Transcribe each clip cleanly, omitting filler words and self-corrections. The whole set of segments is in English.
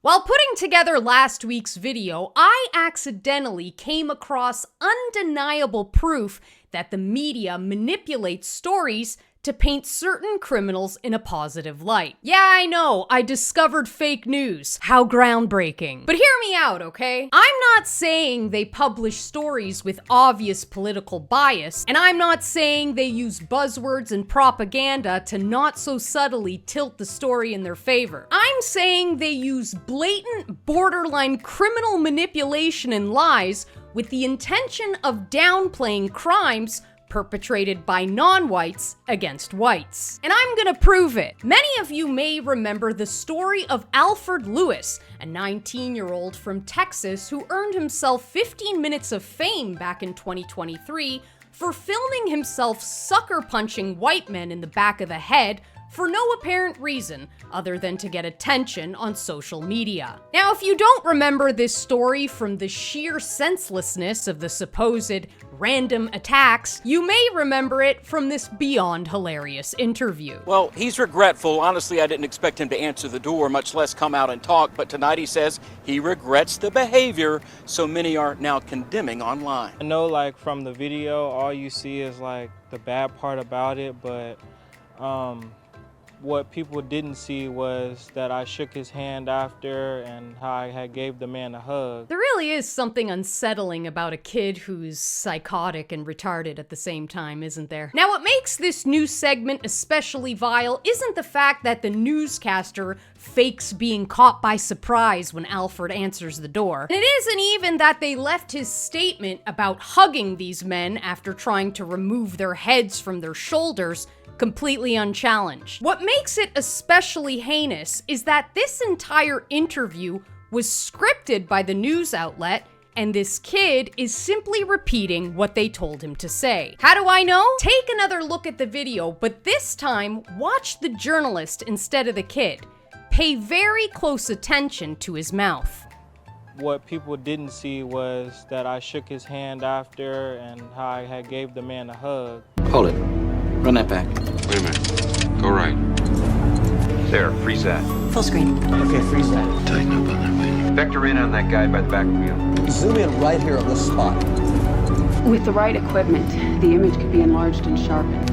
While putting together last week's video, I accidentally came across undeniable proof that the media manipulates stories to paint certain criminals in a positive light. Yeah, I know, I discovered fake news. How groundbreaking. But hear me out, okay? I'm not saying they publish stories with obvious political bias, and I'm not saying they use buzzwords and propaganda to not so subtly tilt the story in their favor. I'm saying they use blatant, borderline criminal manipulation and lies with the intention of downplaying crimes perpetrated by non-whites against whites. And I'm gonna prove it. Many of you may remember the story of Alfred Lewis, a 19-year-old from Texas who earned himself 15 minutes of fame back in 2023 for filming himself sucker-punching white men in the back of the head for no apparent reason other than to get attention on social media. Now, if you don't remember this story from the sheer senselessness of the supposed random attacks, you may remember it from this beyond hilarious interview. Well, he's regretful. Honestly, I didn't expect him to answer the door, much less come out and talk, but tonight he says he regrets the behavior so many are now condemning online. I know, like, from the video, all you see is like the bad part about it, but what people didn't see was that I shook his hand after and how I had gave the man a hug. There really is something unsettling about a kid who's psychotic and retarded at the same time, isn't there? Now, what makes this news segment especially vile isn't the fact that the newscaster fakes being caught by surprise when Alfred answers the door. And it isn't even that they left his statement about hugging these men after trying to remove their heads from their shoulders completely unchallenged. What makes it especially heinous is that this entire interview was scripted by the news outlet, and this kid is simply repeating what they told him to say. How do I know? Take another look at the video, but this time, watch the journalist instead of the kid. Pay very close attention to his mouth. What people didn't see was that I shook his hand after and how I had gave the man a hug. Hold it. Run that back. Wait a minute. Go right. Sarah, freeze that. Full screen. Okay, freeze that. Tighten up on that lady. Vector in on that guy by the back wheel. Zoom in right here on this spot. With the right equipment, the image could be enlarged and sharpened.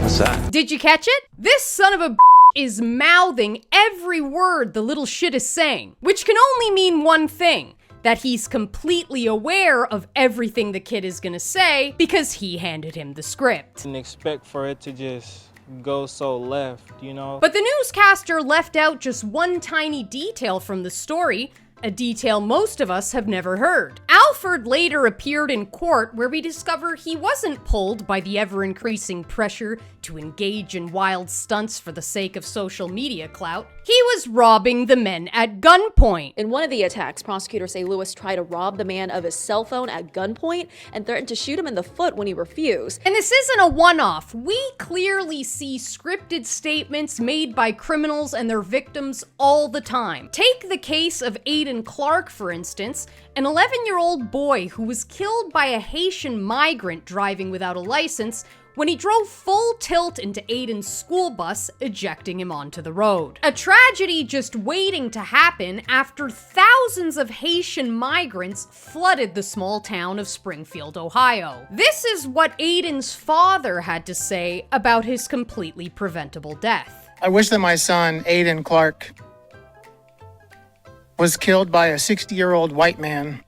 What's that? Did you catch it? This son of a is mouthing every word the little shit is saying, which can only mean one thing: that he's completely aware of everything the kid is gonna say because he handed him the script. Didn't expect for it to just go so left, you know? But the newscaster left out just one tiny detail from the story, a detail most of us have never heard. Alfred later appeared in court where we discover he wasn't pulled by the ever-increasing pressure to engage in wild stunts for the sake of social media clout. He was robbing the men at gunpoint. In one of the attacks, prosecutors say Lewis tried to rob the man of his cell phone at gunpoint and threatened to shoot him in the foot when he refused. And this isn't a one-off. We clearly see scripted statements made by criminals and their victims all the time. Take the case of Aiden Clark, for instance, an 11-year-old boy who was killed by a Haitian migrant driving without a license when he drove full tilt into Aiden's school bus, ejecting him onto the road. A tragedy just waiting to happen after thousands of Haitian migrants flooded the small town of Springfield, Ohio. This is what Aiden's father had to say about his completely preventable death. I wish that my son, Aiden Clark, was killed by a 60-year-old white man.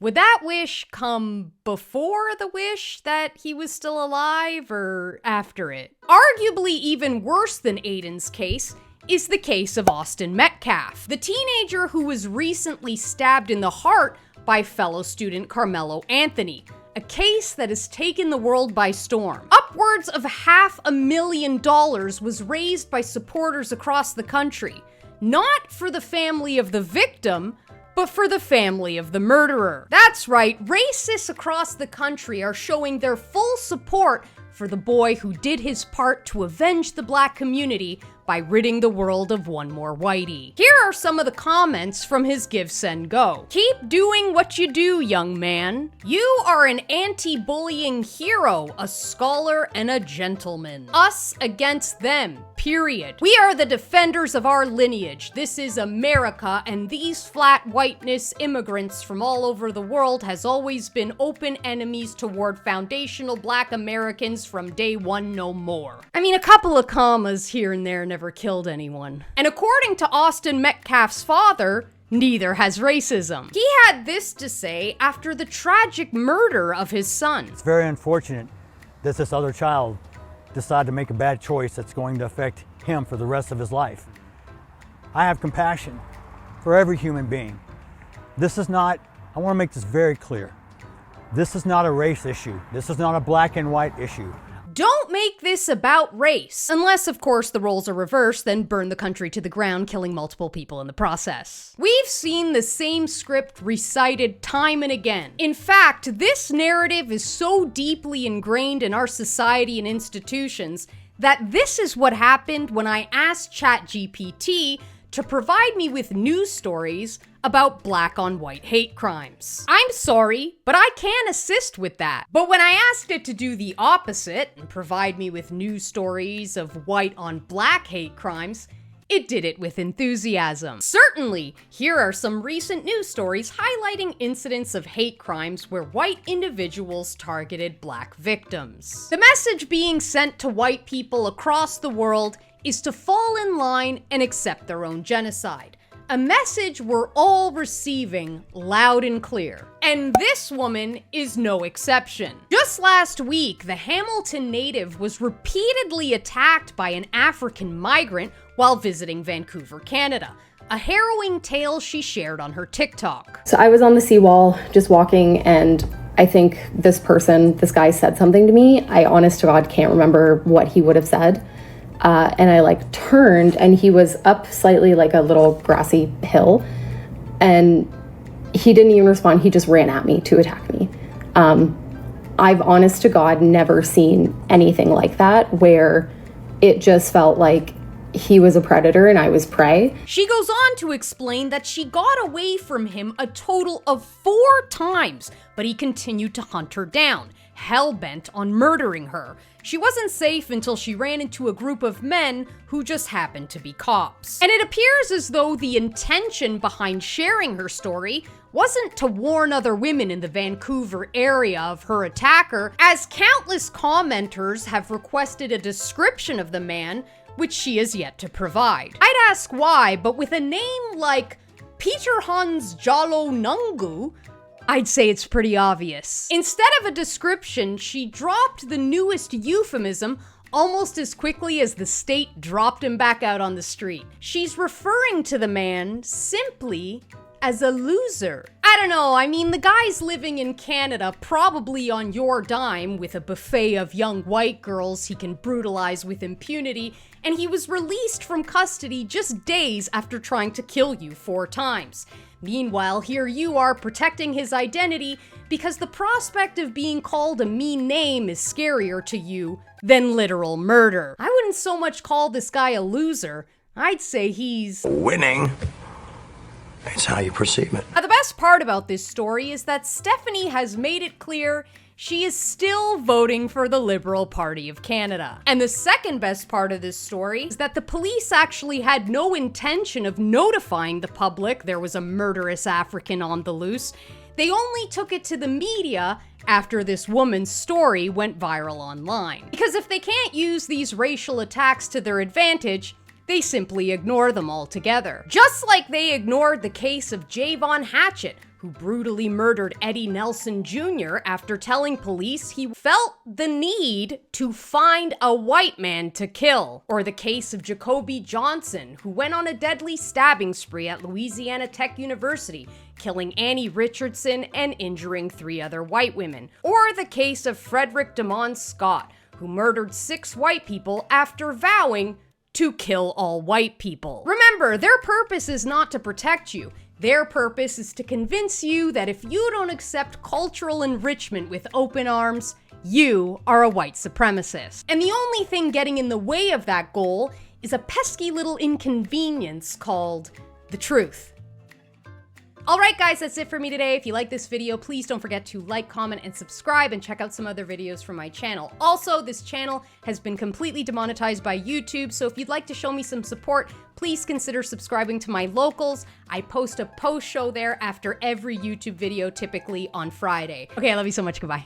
Would that wish come before the wish that he was still alive, or after it? Arguably even worse than Aiden's case is the case of Austin Metcalf, the teenager who was recently stabbed in the heart by fellow student Carmelo Anthony, a case that has taken the world by storm. Upwards of $500,000 was raised by supporters across the country, not for the family of the victim, but for the family of the murderer. That's right, racists across the country are showing their full support for the boy who did his part to avenge the Black community by ridding the world of one more whitey. Here are some of the comments from his Give, Send, Go. Keep doing what you do, young man. You are an anti-bullying hero, a scholar, and a gentleman. Us against them, period. We are the defenders of our lineage. This is America, and these flat whiteness immigrants from all over the world has always been open enemies toward foundational black Americans from day one no more. I mean, a couple of commas here and there never killed anyone. And according to Austin Metcalf's father, neither has racism. He had this to say after the tragic murder of his son. It's very unfortunate that this other child decided to make a bad choice that's going to affect him for the rest of his life. I have compassion for every human being. This is not, I want to make this very clear, this is not a race issue. This is not a black and white issue. Don't make this about race. Unless, of course, the roles are reversed, then burn the country to the ground, killing multiple people in the process. We've seen the same script recited time and again. In fact, this narrative is so deeply ingrained in our society and institutions that this is what happened when I asked ChatGPT to provide me with news stories about black on white hate crimes. I'm sorry, but I can assist with that. But when I asked it to do the opposite and provide me with news stories of white on black hate crimes, it did it with enthusiasm. Certainly, here are some recent news stories highlighting incidents of hate crimes where white individuals targeted black victims. The message being sent to white people across the world is to fall in line and accept their own genocide. A message we're all receiving loud and clear. And this woman is no exception. Just last week, the Hamilton native was repeatedly attacked by an African migrant while visiting Vancouver, Canada. A harrowing tale she shared on her TikTok. So I was on the seawall just walking, and I think this guy said something to me. I honest to God can't remember what he would have said. And I turned, and he was up slightly like a little grassy hill, and he didn't even respond. He just ran at me to attack me. I've honest to God never seen anything like that, where it just felt like he was a predator and I was prey. She goes on to explain that she got away from him a total of 4 times, but he continued to hunt her down, hell-bent on murdering her. She wasn't safe until she ran into a group of men who just happened to be cops. And it appears as though the intention behind sharing her story wasn't to warn other women in the Vancouver area of her attacker, as countless commenters have requested a description of the man, which she has yet to provide. I'd ask why, but with a name like Peter Hans Jalo Nungu, I'd say it's pretty obvious. Instead of a description, she dropped the newest euphemism almost as quickly as the state dropped him back out on the street. She's referring to the man simply as a loser. I don't know, I mean, the guy's living in Canada, probably on your dime, with a buffet of young white girls he can brutalize with impunity, and he was released from custody just days after trying to kill you 4 times. Meanwhile, here you are protecting his identity because the prospect of being called a mean name is scarier to you than literal murder. I wouldn't so much call this guy a loser. I'd say he's winning. It's how you perceive it. Now, the best part about this story is that Stephanie has made it clear she is still voting for the Liberal Party of Canada. And the second best part of this story is that the police actually had no intention of notifying the public there was a murderous African on the loose. They only took it to the media after this woman's story went viral online. Because if they can't use these racial attacks to their advantage, they simply ignore them altogether. Just like they ignored the case of Javon Hatchett, who brutally murdered Eddie Nelson Jr. after telling police he felt the need to find a white man to kill. Or the case of Jacoby Johnson, who went on a deadly stabbing spree at Louisiana Tech University, killing Annie Richardson and injuring 3 other white women. Or the case of Frederick Demond Scott, who murdered 6 white people after vowing to kill all white people. Remember, their purpose is not to protect you. Their purpose is to convince you that if you don't accept cultural enrichment with open arms, you are a white supremacist. And the only thing getting in the way of that goal is a pesky little inconvenience called the truth. Alright guys, that's it for me today. If you like this video, please don't forget to like, comment, and subscribe, and check out some other videos from my channel. Also, this channel has been completely demonetized by YouTube, so if you'd like to show me some support, please consider subscribing to my locals. I post a post show there after every YouTube video, typically on Friday. Okay, I love you so much. Goodbye.